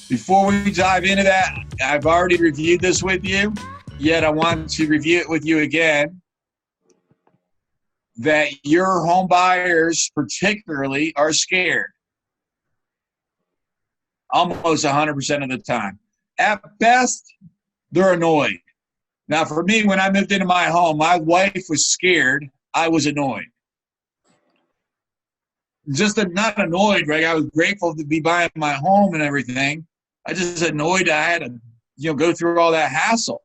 Before we dive into that, I've already reviewed this with you, yet I want to review it with you again, that your home buyers particularly are scared almost 100% of the time. At best, they're annoyed. Now, for me, when I moved into my home, my wife was scared. I was annoyed. Just not annoyed, right? I was grateful to be buying my home and everything. I just annoyed I had to, go through all that hassle,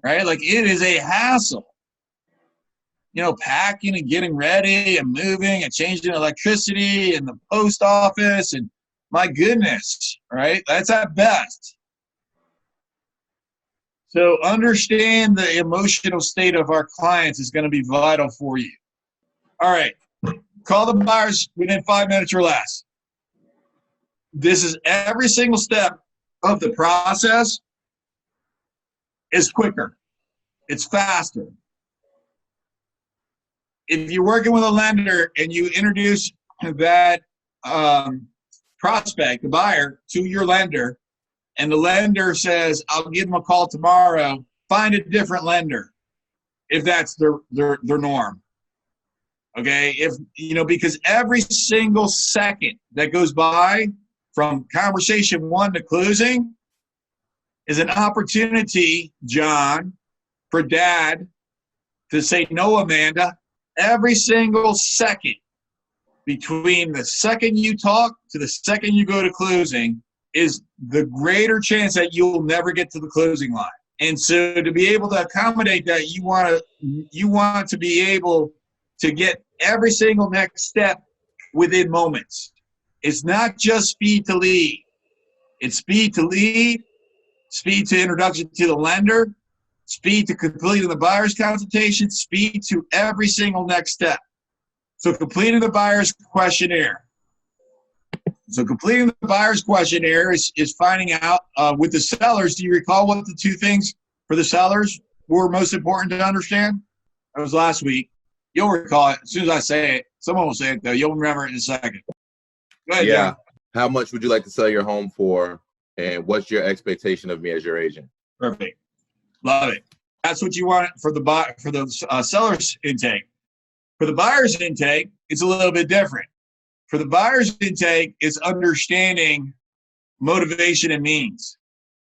right? Like, it is a hassle. Packing and getting ready and moving and changing electricity and the post office, and my goodness, right? That's at best. So understand the emotional state of our clients is going to be vital for you. All right. Call the buyers within 5 minutes or less. This is every single step of the process is quicker. It's faster. If you're working with a lender and you introduce that prospect, the buyer, to your lender, and the lender says, I'll give them a call tomorrow, find a different lender if that's their norm. Okay? Because every single second that goes by from conversation 1 to closing is an opportunity, John, for dad to say, no, Amanda. Every single second between the second you talk to the second you go to closing is the greater chance that you'll never get to the closing line. And so to be able to accommodate that, you want to be able to get every single next step within moments. It's not just speed to lead. It's speed to lead, speed to introduction to the lender, speed to completing the buyer's consultation, speed to every single next step. So completing the buyer's questionnaire. Completing the buyer's questionnaire is finding out with the sellers. Do you recall what the 2 things for the sellers were most important to understand? That was last week. You'll recall it. As soon as I say it, someone will say it, though. You'll remember it in a second. Go ahead, yeah. John. How much would you like to sell your home for? And what's your expectation of me as your agent? Perfect. Love it. That's what you want for the seller's intake. For the buyer's intake, it's a little bit different. For the buyer's intake, it's understanding motivation and means.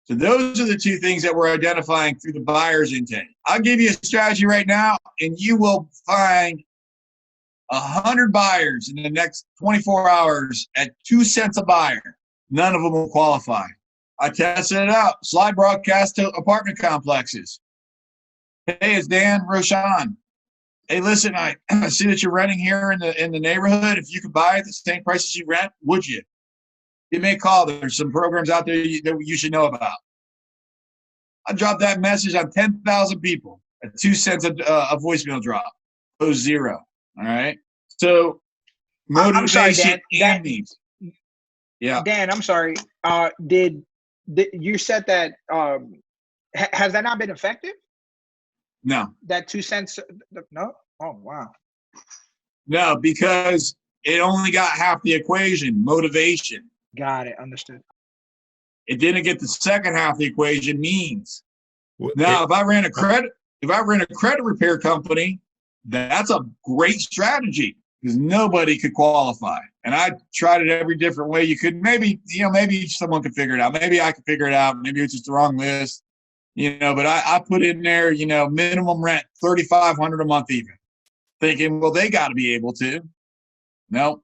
So those are the 2 things that we're identifying through the buyer's intake. I'll give you a strategy right now, and you will find 100 buyers in the next 24 hours at 2 cents a buyer. None of them will qualify. I tested it out. Slide broadcast to apartment complexes. Hey, it's Dan Roshan. Hey, listen, I see that you're renting here in the neighborhood. If you could buy at the same price as you rent, would you? Give me a call. There's some programs out there that you should know about. I dropped that message on 10,000 people at 2 cents a voicemail drop. Goes 0. All right. So motivation I'm sorry, Dan. and needs. Yeah. Dan, I'm sorry. Did you said that has that not been effective? No. That 2 cents? No. Oh, wow. No, because it only got half the equation, motivation. Got it. Understood. It didn't get the second half of the equation, means. Now, if I ran a credit repair company, that's a great strategy because nobody could qualify. And I tried it every different way you could. Maybe someone could figure it out. Maybe I could figure it out. Maybe it's just the wrong list. But I put in there, minimum rent, $3,500 a month even. Thinking, well, they got to be able to. No.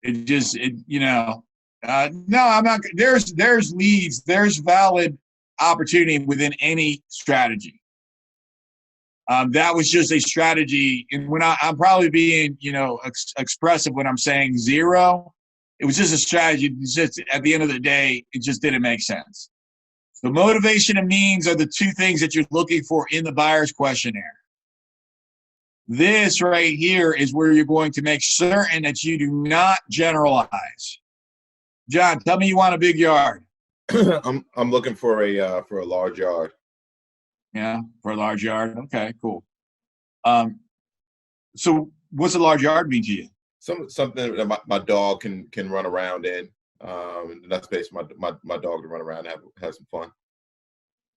No, I'm not. There's leads. There's valid opportunity within any strategy. That was just a strategy. And when I'm probably being, expressive when I'm saying 0, it was just a strategy. It's just at the end of the day, it just didn't make sense. So motivation and means are the 2 things that you're looking for in the buyer's questionnaire. This right here is where you're going to make certain that you do not generalize. John, tell me you want a big yard. I'm looking for a large yard. Yeah, for a large yard. Okay, cool. So what's a large yard mean to you? something that my dog can run around in. Enough space for my dog to run around and have some fun.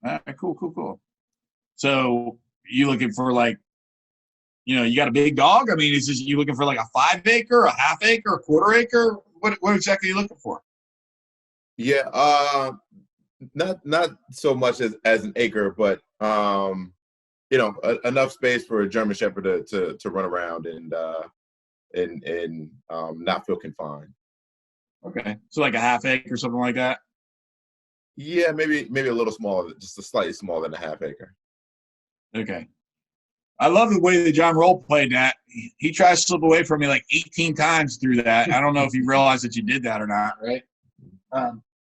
All right, cool. So you looking for like, you got a big dog? I mean, is this, you looking for like a 5 acre, a half acre, a quarter acre? What exactly are you looking for? Yeah, not so much as an acre, but enough space for a German Shepherd to run around and not feel confined. Okay, so like a half acre, something like that. Yeah, maybe a little smaller, just a slightly smaller than a half acre. Okay. I love the way that John role played that. He tries to slip away from me like 18 times through that. I don't know if you realize that you did that or not, right? I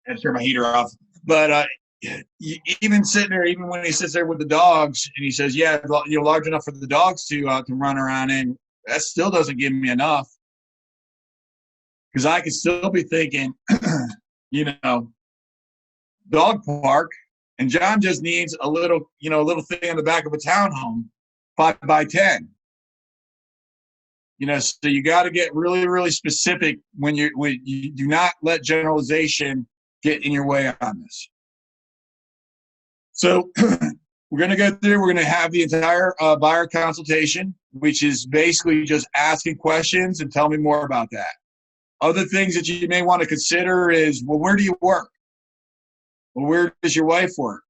had to turn my heater off. But even sitting there, even when he sits there with the dogs and he says, yeah, large enough for the dogs to run around in, that still doesn't give me enough. Because I could still be thinking, dog park, and John just needs a little thing on the back of a townhome, 5 by 10. So you got to get really, really specific when you do not let generalization get in your way on this. So we're going to go through, we're going to have the entire buyer consultation, which is basically just asking questions and tell me more about that. Other things that you may want to consider is, well, where do you work? Well, where does your wife work?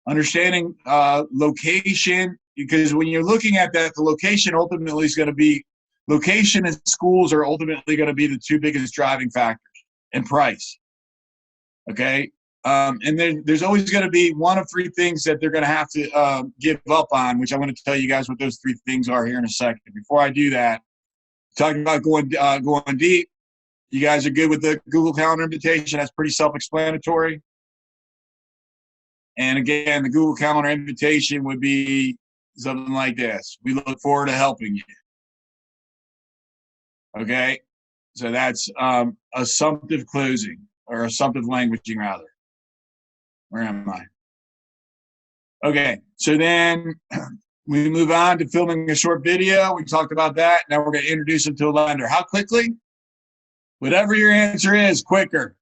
Understanding location, because when you're looking at that, the location ultimately is going to be, location and schools are ultimately going to be the 2 biggest driving factors, and price. Okay? And then there's always going to be one of 3 things that they're going to have to give up on, which I'm going to tell you guys what those 3 things are here in a second. Before I do that, talking about going deep, you guys are good with the Google Calendar invitation. That's pretty self-explanatory. And again, the Google Calendar invitation would be something like this. We look forward to helping you. Okay? So that's assumptive closing, or assumptive languaging, rather. Where am I? Okay, so then we move on to filming a short video. We talked about that. Now we're going to introduce them to a lender. How quickly? Whatever your answer is, quicker.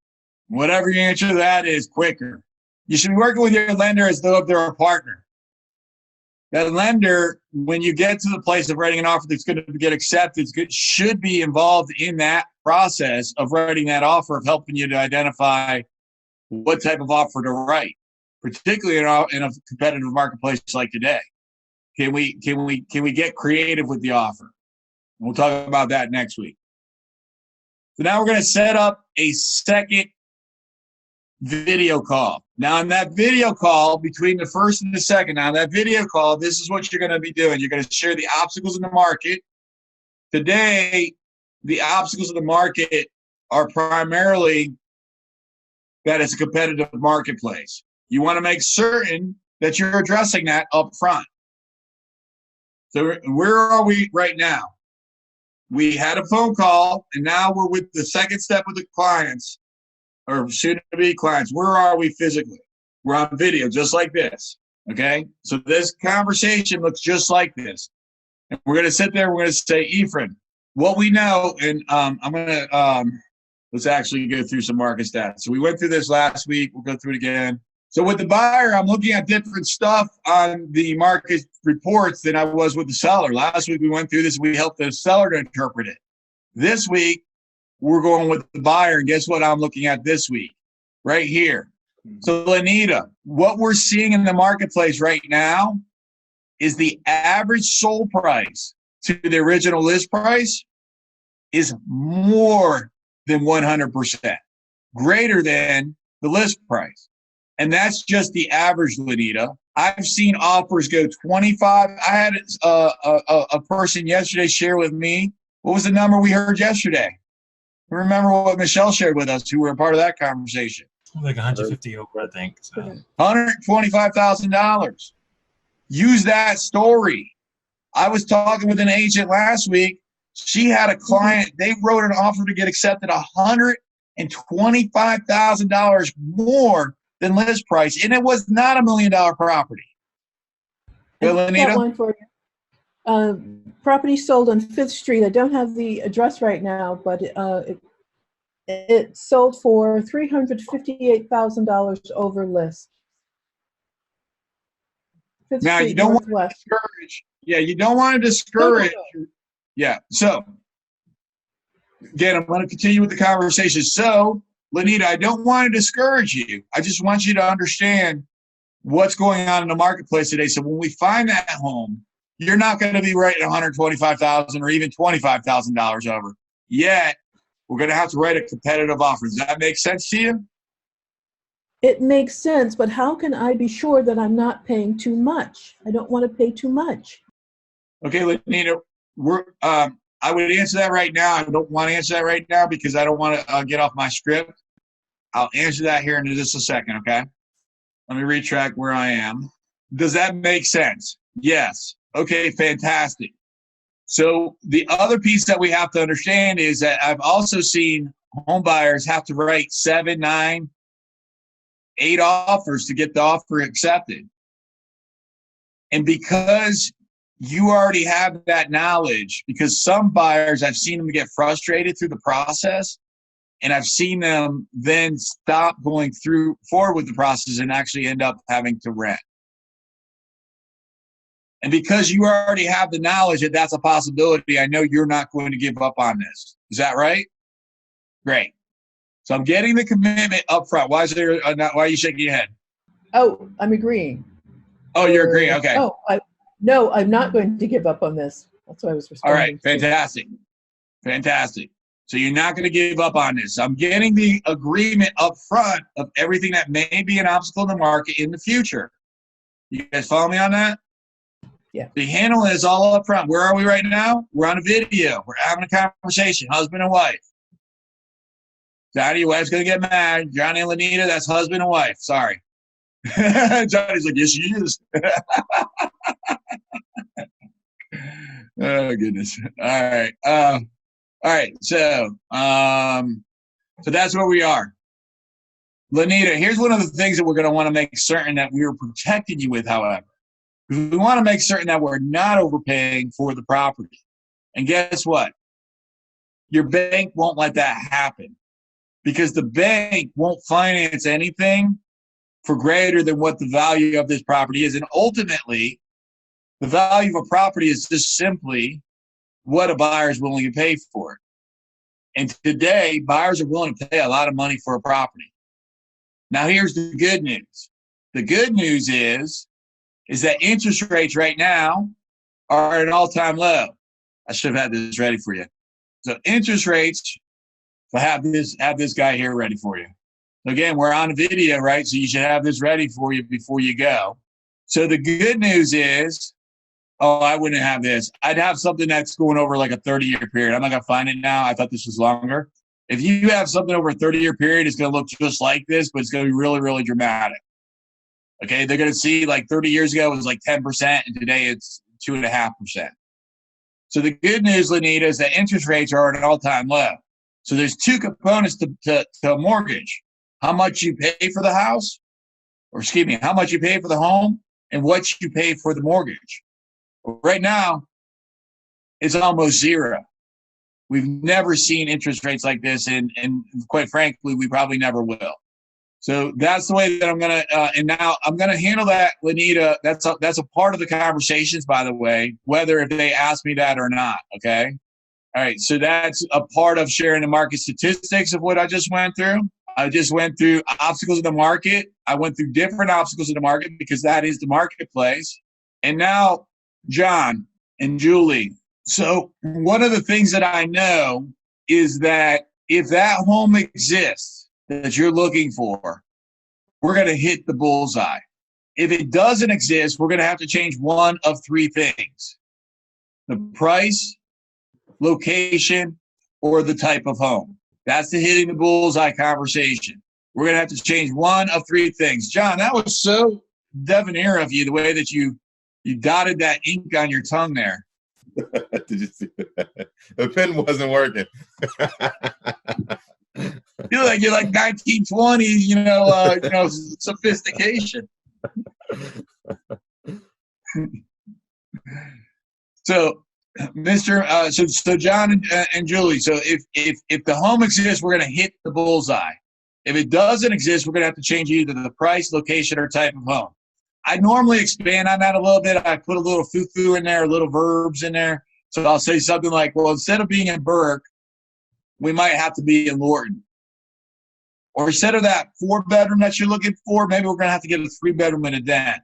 Whatever your answer to that is, quicker. You should be working with your lender as though if they're a partner. That lender, when you get to the place of writing an offer that's going to get accepted, should be involved in that process of writing that offer, of helping you to identify what type of offer to write, particularly in a competitive marketplace like today. Can we get creative with the offer? We'll talk about that next week. So now we're going to set up a second video call. Now, in that video call, between the first and the second, this is what you're going to be doing. You're going to share the obstacles in the market. Today, the obstacles in the market are primarily that it's a competitive marketplace. You want to make certain that you're addressing that up front. So where are we right now? We had a phone call, and now we're with the second step with the clients, or soon-to-be clients. Where are we physically? We're on video, just like this, okay? So this conversation looks just like this. And we're going to sit there, we're going to say, Ephraim, what we know, and I'm going to, let's actually go through some market stats. So we went through this last week. We'll go through it again. So with the buyer, I'm looking at different stuff on the market reports than I was with the seller. Last week we went through this. We helped the seller to interpret it. This week, we're going with the buyer. And guess what I'm looking at this week? Right here. So Lenita, what we're seeing in the marketplace right now is the average sold price to the original list price is more than 100%, greater than the list price. And that's just the average, Lenita. I've seen offers go 25. I had a person yesterday share with me, what was the number we heard yesterday? Remember what Michelle shared with us, who were a part of that conversation? Like 150 over, I think. So. $125,000. Use that story. I was talking with an agent last week. She had a client. They wrote an offer to get accepted $125,000 more than list price, and it was not $1 million property. Got one for you. Property sold on 5th Street. I don't have the address right now, but it sold for $358,000 over list. 5th Now, Street you don't want to Northwest. discourage. Yeah, you don't want to No, discourage. no. Yeah. So, again, I'm going to continue with the conversation. So, Lanita, I don't want to discourage you. I just want you to understand what's going on in the marketplace today. So when we find that home, you're not going to be writing $125,000 or even $25,000 over. Yet, we're going to have to write a competitive offer. Does that make sense to you? It makes sense, but how can I be sure that I'm not paying too much? I don't want to pay too much. Okay, Lanita, I would answer that right now. I don't want to answer that right now because I don't want to get off my script. I'll answer that here in just a second, okay? Let me retract where I am. Does that make sense? Yes. Okay, fantastic. So the other piece that we have to understand is that I've also seen home buyers have to write 7, 9, 8 offers to get the offer accepted. And because you already have that knowledge, because some buyers, I've seen them get frustrated through the process, and I've seen them then stop going forward with the process and actually end up having to rent. And because you already have the knowledge that that's a possibility, I know you're not going to give up on this. Is that right? Great. So I'm getting the commitment up front. Why are you shaking your head? Oh, I'm agreeing. Oh, you're agreeing. Okay. Oh, no, I'm not going to give up on this. That's what I was responding. All right. Fantastic. Fantastic. So you're not going to give up on this. I'm getting the agreement up front of everything that may be an obstacle in the market in the future. You guys follow me on that? Yeah. The handle is all up front. Where are we right now? We're on a video. We're having a conversation, husband and wife. Johnny, your wife's going to get mad. Johnny and Lanita, that's husband and wife. Sorry. Johnny's like, yes, she is. Oh, goodness. All right. All right. So that's where we are. Lanita, here's one of the things that we're going to want to make certain that we are protecting you with, however. We want to make certain that we're not overpaying for the property. And guess what? Your bank won't let that happen because the bank won't finance anything for greater than what the value of this property is. And ultimately, the value of a property is just simply what a buyer is willing to pay for it. And today, buyers are willing to pay a lot of money for a property. Now, here's the good news. The good news is that interest rates right now are at an all-time low. I should have had this ready for you. So interest rates, I have this guy here ready for you. Again, we're on video, right? So you should have this ready for you before you go. So the good news is, I wouldn't have this. I'd have something that's going over like a 30-year period. I'm not going to find it now. I thought this was longer. If you have something over a 30-year period, it's going to look just like this, but it's going to be really, really dramatic. Okay, they're going to see like 30 years ago it was like 10%, and today it's 2.5%. So the good news, Lanita, is that interest rates are at an all-time low. So there's two components to a mortgage. How much you pay for the house, how much you pay for the home, and what you pay for the mortgage. Right now, it's almost zero. We've never seen interest rates like this, and quite frankly, we probably never will. So that's the way that I'm going to, and now I'm going to handle that, Lanita. That's a part of the conversations, by the way, whether if they ask me that or not, okay? All right, so that's a part of sharing the market statistics of what I just went through. I just went through obstacles in the market. I went through different obstacles in the market because that is the marketplace. And now, John and Julie, so one of the things that I know is that if that home exists, that you're looking for, we're going to hit the bullseye. If it doesn't exist, we're going to have to change one of three things: the price, location, or the type of home. That's the hitting the bullseye conversation. We're going to have to change one of three things. John, that was so debonair of you, the way that you dotted that ink on your tongue there. Did you see that? The pen wasn't working. You're like 1920s, sophistication. So, so John and Julie, so if the home exists, we're going to hit the bullseye. If it doesn't exist, we're going to have to change either the price, location, or type of home. I normally expand on that a little bit. I put a little foo-foo in there, little verbs in there. So I'll say something like, well, instead of being in Burke, we might have to be in Lorton. Or instead of that 4-bedroom that you're looking for, maybe we're going to have to get a 3-bedroom and a den.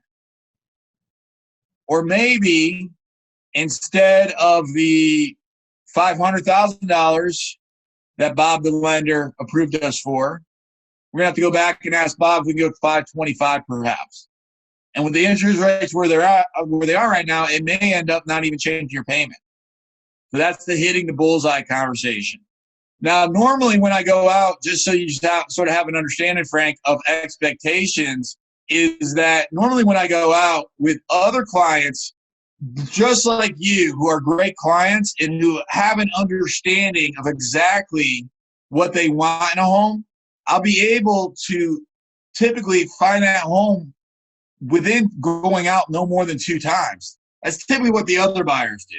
Or maybe instead of the $500,000 that Bob the lender approved us for, we're going to have to go back and ask Bob if we can go 525 perhaps. And with the interest rates where they are right now, it may end up not even changing your payment. So that's the hitting the bullseye conversation. Now, normally when I go out, just so you sort of have an understanding, Frank, of expectations, is that normally when I go out with other clients, just like you, who are great clients and who have an understanding of exactly what they want in a home, I'll be able to typically find that home within going out no more than 2 times. That's typically what the other buyers do.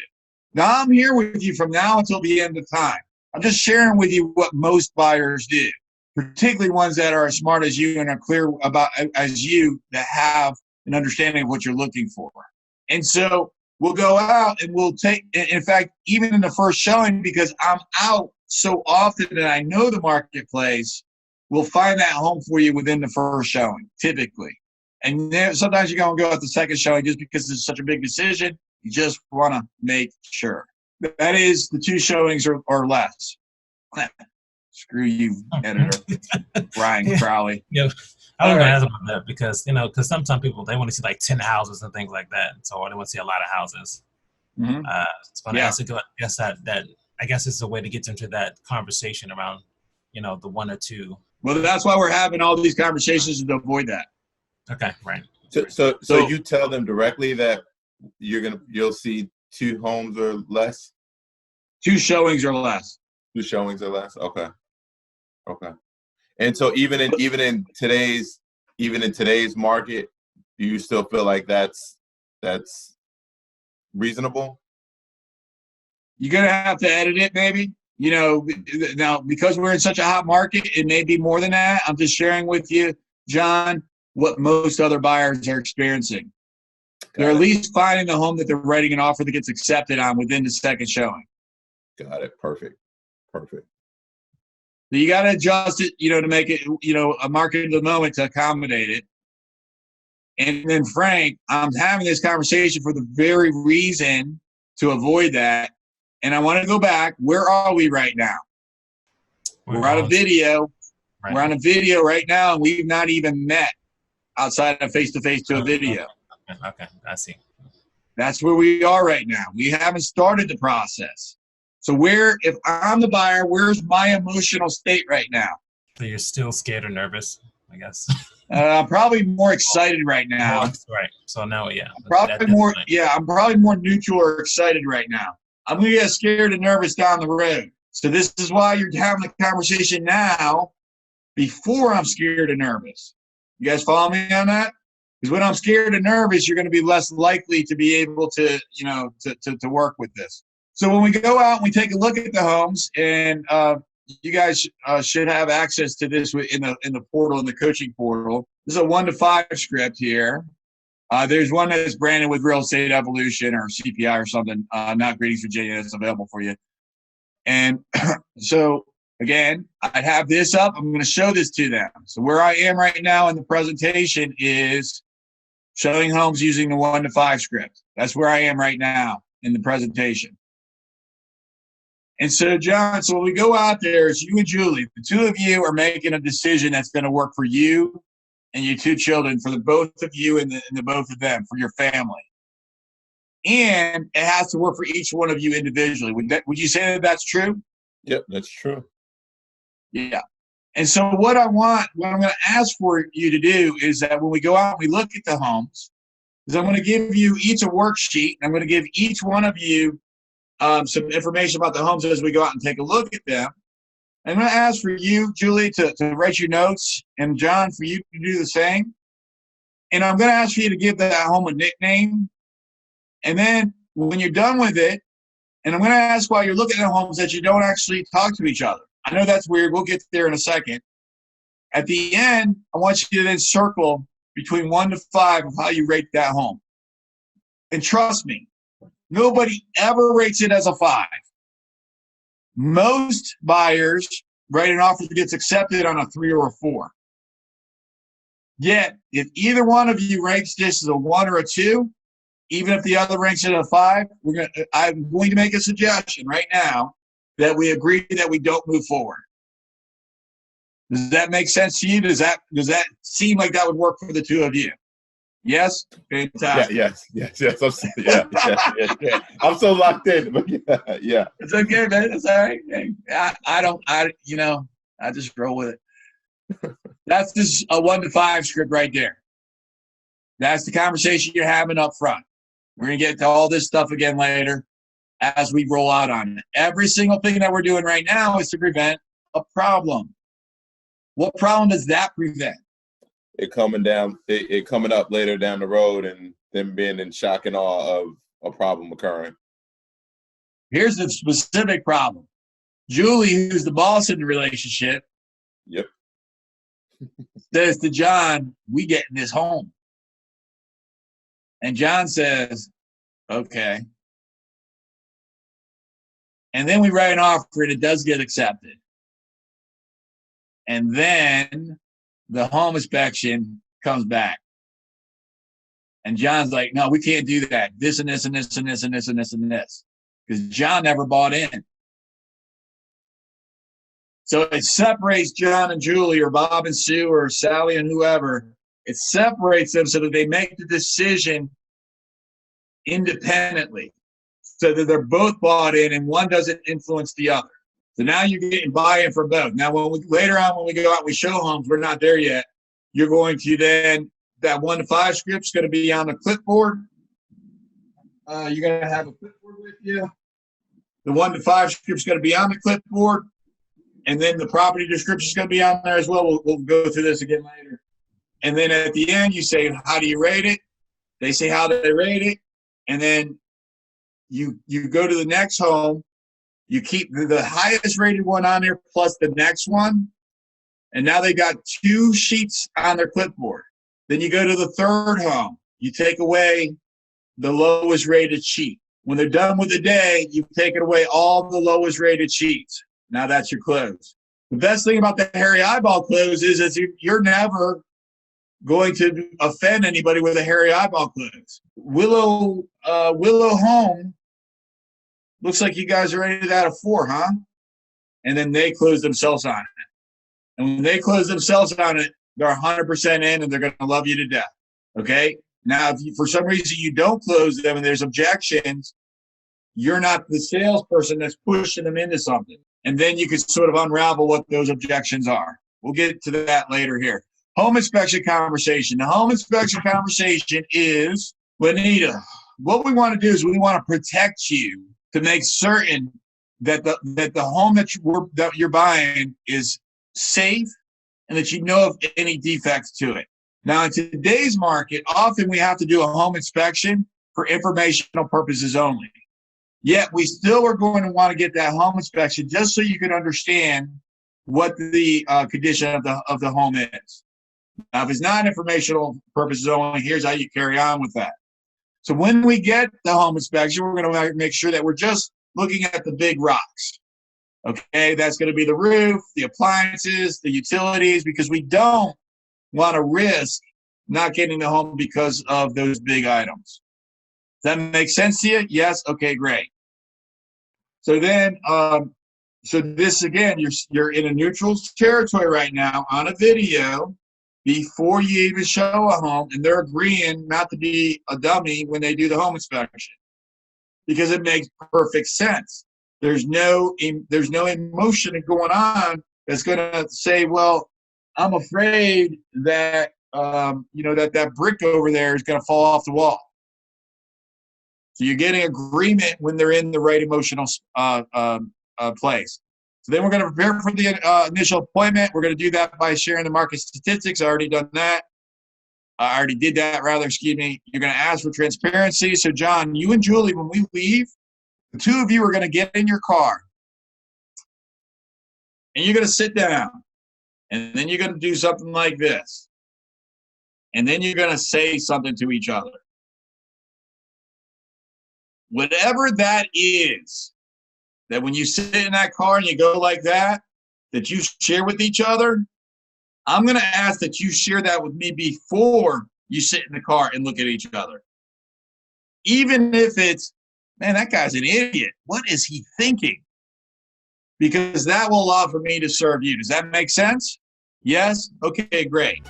Now, I'm here with you from now until the end of time. I'm just sharing with you what most buyers do, particularly ones that are as smart as you and are clear about as you, that have an understanding of what you're looking for. And so we'll go out and we'll take, in fact, even in the first showing, because I'm out so often and I know the marketplace, we'll find that home for you within the first showing, typically. And then sometimes you're going to go at the second showing just because it's such a big decision. You just want to make sure. That is the 2 showings or less. Screw you, editor. Brian Crowley. Yeah, I was going to ask about that because, because sometimes people, they want to see like 10 houses and things like that. So they want to see a lot of houses. Mm-hmm. So I guess it's a way to get into that conversation around, the 1 or 2. Well, that's why we're having all these conversations to avoid that. Okay, right. So you tell them directly that you'll see 2 homes or less? 2 showings or less. 2 showings or less. Okay. And so even in today's market, do you still feel like that's reasonable? You're gonna have to edit it, maybe. Now because we're in such a hot market, it may be more than that. I'm just sharing with you, John, what most other buyers are experiencing. They're at least finding the home that they're writing an offer that gets accepted on within the second showing. Got it. Perfect. So you got to adjust it, to make it, a market of the moment to accommodate it. And then, Frank, I'm having this conversation for the very reason to avoid that. And I want to go back. Where are we right now? We're on a video. Right. We're on a video right now, and we've not even met outside of face-to-face to a video. Okay, I see. That's where we are right now. We haven't started the process. So if I'm the buyer, where's my emotional state right now? So you're still scared or nervous, I guess. I'm probably more excited right now. Right. So now, yeah. I'm probably more neutral or excited right now. I'm going to get scared and nervous down the road. So this is why you're having the conversation now before I'm scared and nervous. You guys follow me on that? Because when I'm scared and nervous, you're going to be less likely to be able to, to work with this. So when we go out and we take a look at the homes, and you guys should have access to this in the portal, in the coaching portal. This is a 1 to 5 script here. There's one that's branded with Real Estate Evolution or CPI or something. Not Greetings Virginia. It's available for you. And so again, I have this up. I'm going to show this to them. So where I am right now in the presentation is showing homes using the 1 to 5 script. That's where I am right now in the presentation. And so, John, when we go out there, it's you and Julie. The 2 of you are making a decision that's going to work for you and your 2 children, for the both of you and the both of them, for your family. And it has to work for each one of you individually. Would you say that that's true? Yep, that's true. Yeah. And so what I'm going to ask for you to do is that when we go out and we look at the homes, is I'm going to give you each a worksheet. I'm going to give each one of you some information about the homes as we go out and take a look at them. I'm going to ask for you, Julie, to write your notes, and John, for you to do the same. And I'm going to ask for you to give that home a nickname. And then when you're done with it, and I'm going to ask while you're looking at homes that you don't actually talk to each other. I know that's weird. We'll get there in a second. At the end, I want you to then circle between 1 to 5 of how you rate that home. And trust me, nobody ever rates it as a 5. Most buyers write an offer that gets accepted on a 3 or a 4. Yet, if either one of you ranks this as a 1 or a 2, even if the other ranks it a 5, I'm going to make a suggestion right now that we agree that we don't move forward. Does that make sense to you? Does that seem like that would work for the two of you? Yes? Fantastic. Yes. I'm so locked in, but yeah. It's okay, man. It's all right. I just roll with it. That's just a 1 to 5 script right there. That's the conversation you're having up front. We're going to get to all this stuff again later as we roll out on it. Every single thing that we're doing right now is to prevent a problem. What problem does that prevent? It coming up later down the road and them being in shock and awe of a problem occurring. Here's the specific problem. Julie, who's the boss in the relationship, Yep. says to John, we getting this home. And John says, okay. And then we write an offer and it does get accepted. And then the home inspection comes back. And John's like, no, we can't do that. This and this and this and this and this and this and this. Because John never bought in. So it separates John and Julie or Bob and Sue or Sally and whoever. It separates them so that they make the decision independently. So that they're both bought in and one doesn't influence the other. So now you're getting buy-in from both. Now, later on when we go out and we show homes, we're not there yet. You're going to then, that 1 to 5 script's going to be on the clipboard. You're going to have a clipboard with you. The 1 to 5 script's going to be on the clipboard. And then the property description is going to be on there as well. We'll go through this again later. And then at the end, you say, how do you rate it? They say, how do they rate it? And then you go to the next home. You keep the highest rated one on there plus the next one. And now they got 2 sheets on their clipboard. Then you go to the third home. You take away the lowest rated sheet. When they're done with the day, you've taken away all the lowest rated sheets. Now that's your close. The best thing about the hairy eyeball close is that you're never going to offend anybody with a hairy eyeball close. Willow Home, looks like you guys are rated out of 4, huh? And then they close themselves on it. And when they close themselves on it, they're 100% in and they're going to love you to death. Okay? Now, if for some reason you don't close them and there's objections, you're not the salesperson that's pushing them into something. And then you can sort of unravel what those objections are. We'll get to that later here. Home inspection conversation. The home inspection conversation is, Juanita, what we want to do is we want to protect you to make certain that the home that you're buying is safe and that you know of any defects to it. Now, in today's market, often we have to do a home inspection for informational purposes only. Yet we still are going to want to get that home inspection just so you can understand what the condition of the home is. Now, if it's not informational purposes only, here's how you carry on with that. So when we get the home inspection, we're going to make sure that we're just looking at the big rocks. Okay, that's going to be the roof, the appliances, the utilities, because we don't want to risk not getting the home because of those big items. Does that make sense to you? Yes? Okay, great. So then, so this again, you're in a neutral territory right now on a video before you even show a home, and they're agreeing not to be a dummy when they do the home inspection because it makes perfect sense. There's no emotion going on that's going to say, well, I'm afraid that that brick over there is going to fall off the wall. So you're getting agreement when they're in the right emotional place. So then we're going to prepare for the initial appointment. We're going to do that by sharing the market statistics. I already done that. I already did that, rather, excuse me. You're going to ask for transparency. So, John, you and Julie, when we leave, the two of you are going to get in your car. And you're going to sit down. And then you're going to do something like this. And then you're going to say something to each other. Whatever that is, that when you sit in that car and you go like that you share with each other, I'm going to ask that you share that with me before you sit in the car and look at each other. Even if it's, man, that guy's an idiot. What is he thinking? Because that will allow for me to serve you. Does that make sense? Yes? Okay, great.